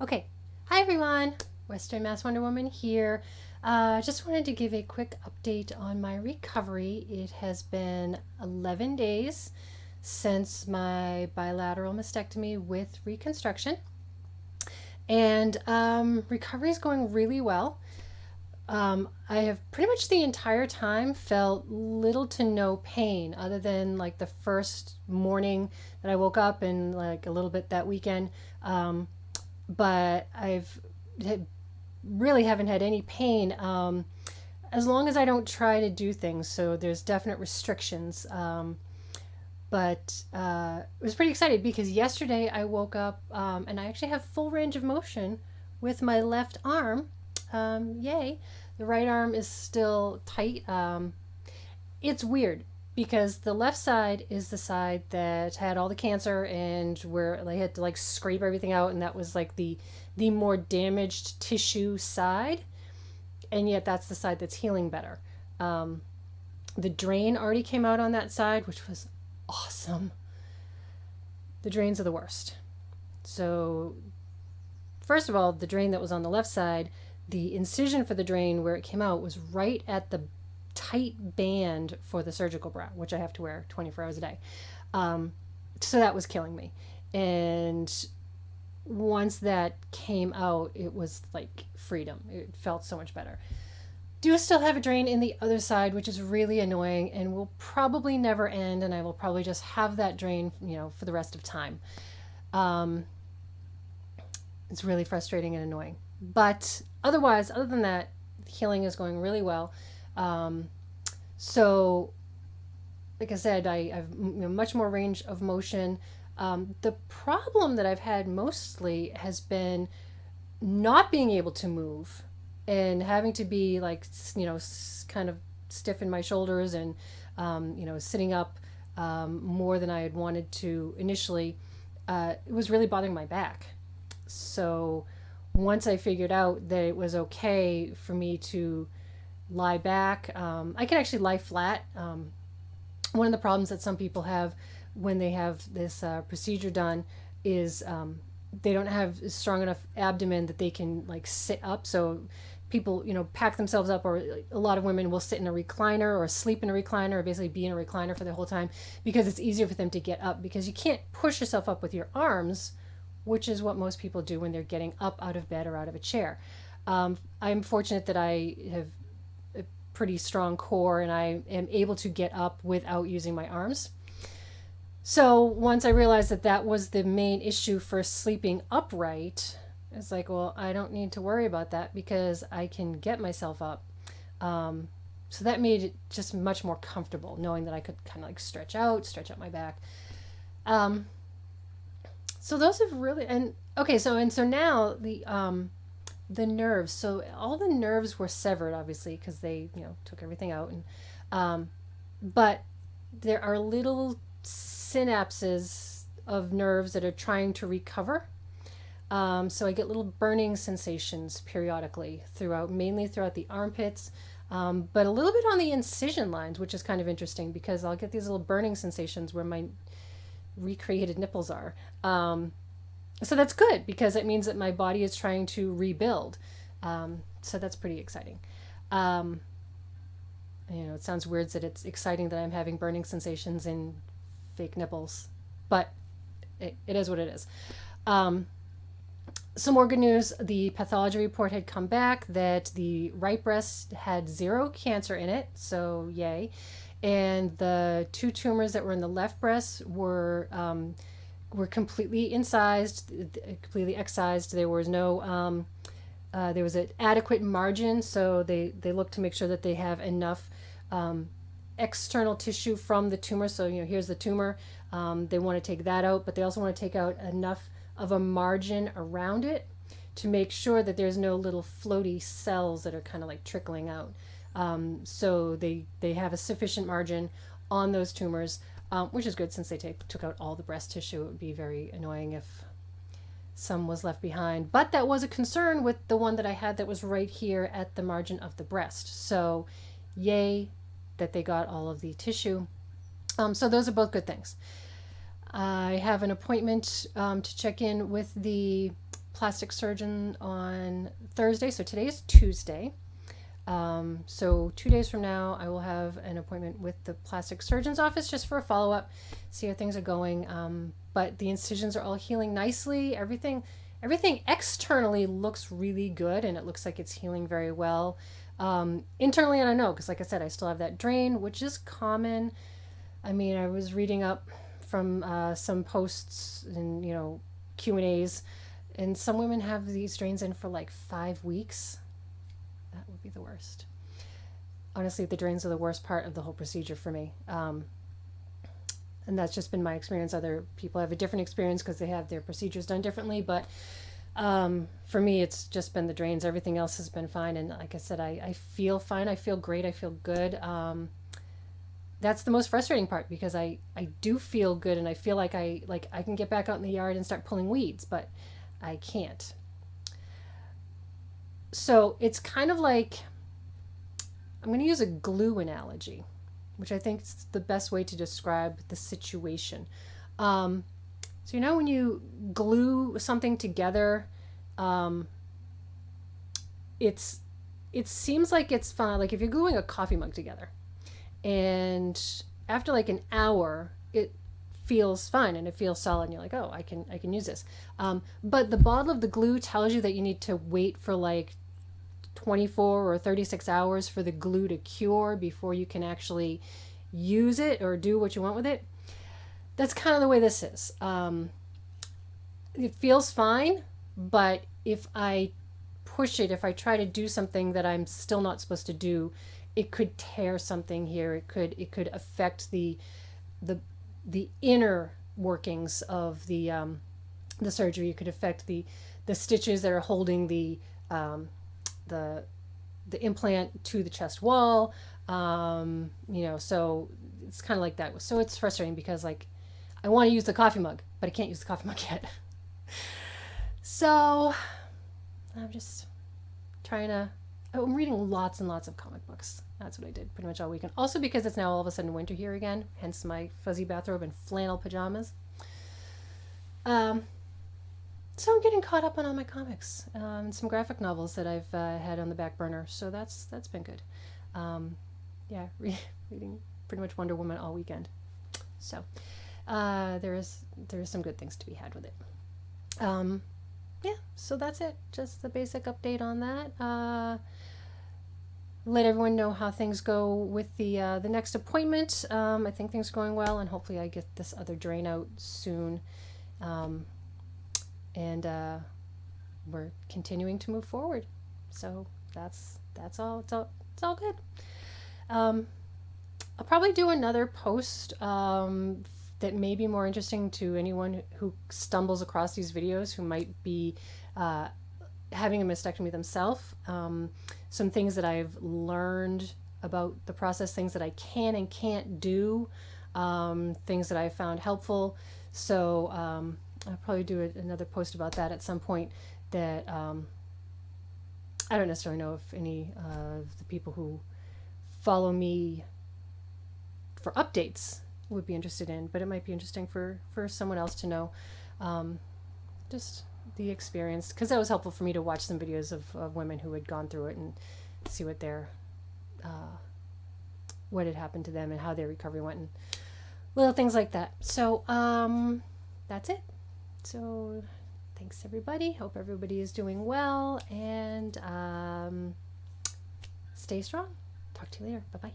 Okay, hi everyone, Western Mass Wonder Woman here. Just wanted to give a quick update on my recovery. It has been 11 days since my bilateral mastectomy with reconstruction, and recovery is going really well. I have pretty much the entire time felt little to no pain other than like the first morning that I woke up and like a little bit that weekend. But I've really haven't had any pain as long as I don't try to do things. So there's definite restrictions. But I was pretty excited because yesterday I woke up and I actually have full range of motion with my left arm. Yay. The right arm is still tight. It's weird because the left side is the side that had all the cancer and where they had to like scrape everything out, and that was like the more damaged tissue side, and yet that's the side that's healing better. The drain already came out on that side, which was awesome. The drains are the worst. So first of all, the drain that was on the left side, the incision for the drain where it came out was right at the tight band for the surgical bra, which I have to wear 24 hours a day. So that was killing me. And once that came out, it was like freedom. It felt so much better. Do still have a drain in the other side, which is really annoying and will probably never end. And I will probably just have that drain, for the rest of time. Um, it's really frustrating and annoying. But otherwise, other than that, healing is going really well. Um, so, like I said, I have much more range of motion. The problem that I've had mostly has been not being able to move and having to be like, kind of stiff in my shoulders and, sitting up more than I had wanted to initially. It was really bothering my back. So once I figured out that it was okay for me to lie back, I can actually lie flat. One of the problems that some people have when they have this procedure done is they don't have a strong enough abdomen that they can like sit up. So people, pack themselves up, or a lot of women will sit in a recliner or sleep in a recliner or basically be in a recliner for the whole time because it's easier for them to get up because you can't push yourself up with your arms, which is what most people do when they're getting up out of bed or out of a chair. I'm fortunate that I have a pretty strong core and I am able to get up without using my arms. So once I realized that that was the main issue for sleeping upright, it's like, well, I don't need to worry about that because I can get myself up. So that made it just much more comfortable knowing that I could kind of like stretch out my back. Um, so those have really, and okay, so now the nerves. So all the nerves were severed, obviously, because they took everything out, and but there are little synapses of nerves that are trying to recover. So I get little burning sensations periodically throughout, mainly throughout the armpits, but a little bit on the incision lines, which is kind of interesting because I'll get these little burning sensations where my recreated nipples are. So that's good because it means that my body is trying to rebuild. So that's pretty exciting. Um, it sounds weird that it's exciting that I'm having burning sensations in fake nipples, but it is what it is. Um, some more good news. The pathology report had come back that the right breast had zero cancer in it, so yay. And the two tumors that were in the left breast were completely incised, completely excised. There was no there was an adequate margin, so they look to make sure that they have enough external tissue from the tumor. So here's the tumor. They want to take that out, but they also want to take out enough of a margin around it to make sure that there's no little floaty cells that are kind of like trickling out. So they have a sufficient margin on those tumors, which is good since they took out all the breast tissue. It would be very annoying if some was left behind. But that was a concern with the one that I had that was right here at the margin of the breast. So yay that they got all of the tissue. So those are both good things. I have an appointment to check in with the plastic surgeon on Thursday, so today is Tuesday. So 2 days from now, I will have an appointment with the plastic surgeon's office just for a follow-up, see how things are going. But the incisions are all healing nicely. Everything externally looks really good, and it looks like it's healing very well. Internally, I don't know, because like I said, I still have that drain, which is common. I mean, I was reading up from some posts and, Q&As, and some women have these drains in for like 5 weeks. That would be the worst. Honestly, the drains are the worst part of the whole procedure for me. And that's just been my experience. Other people have a different experience because they have their procedures done differently. But for me, it's just been the drains. Everything else has been fine. And like I said, I feel fine. I feel great. I feel good. That's the most frustrating part, because I do feel good, and I feel like I can get back out in the yard and start pulling weeds, but I can't. So it's kind of like, I'm going to use a glue analogy, which I think is the best way to describe the situation. So when you glue something together, it seems like it's fun. Like if you're gluing a coffee mug together, and after like an hour, it feels fine and it feels solid, and you're like, oh, I can use this. But the bottle of the glue tells you that you need to wait for like 24 or 36 hours for the glue to cure before you can actually use it or do what you want with it. That's kind of the way this is. It feels fine, but if I push it, if I try to do something that I'm still not supposed to do, it could tear something here. It could affect the inner workings of the surgery. It could affect the stitches that are holding the implant to the chest wall. So it's kind of like that. So it's frustrating because like I want to use the coffee mug, but I can't use the coffee mug yet. So I'm just I'm reading lots and lots of comic books. That's what I did pretty much all weekend. Also because it's now all of a sudden winter here again, hence my fuzzy bathrobe and flannel pajamas. So I'm getting caught up on all my comics, and some graphic novels that I've had on the back burner. So that's been good. Reading pretty much Wonder Woman all weekend. So there is some good things to be had with it. So that's it. Just the basic update on that. Let everyone know how things go with the next appointment. I think things are going well, and hopefully I get this other drain out soon. And we're continuing to move forward. So that's all. It's all good. I'll probably do another post that may be more interesting to anyone who stumbles across these videos, who might be having a mastectomy themselves. Some things that I've learned about the process, things that I can and can't do, things that I found helpful. So I'll probably do another post about that at some point. That I don't necessarily know if any of the people who follow me for updates would be interested in, but it might be interesting for someone else to know just the experience, because that was helpful for me to watch some videos of women who had gone through it and see what had happened to them and how their recovery went and little things like that. So that's it. So thanks everybody. Hope everybody is doing well, and stay strong. Talk to you later. Bye-bye.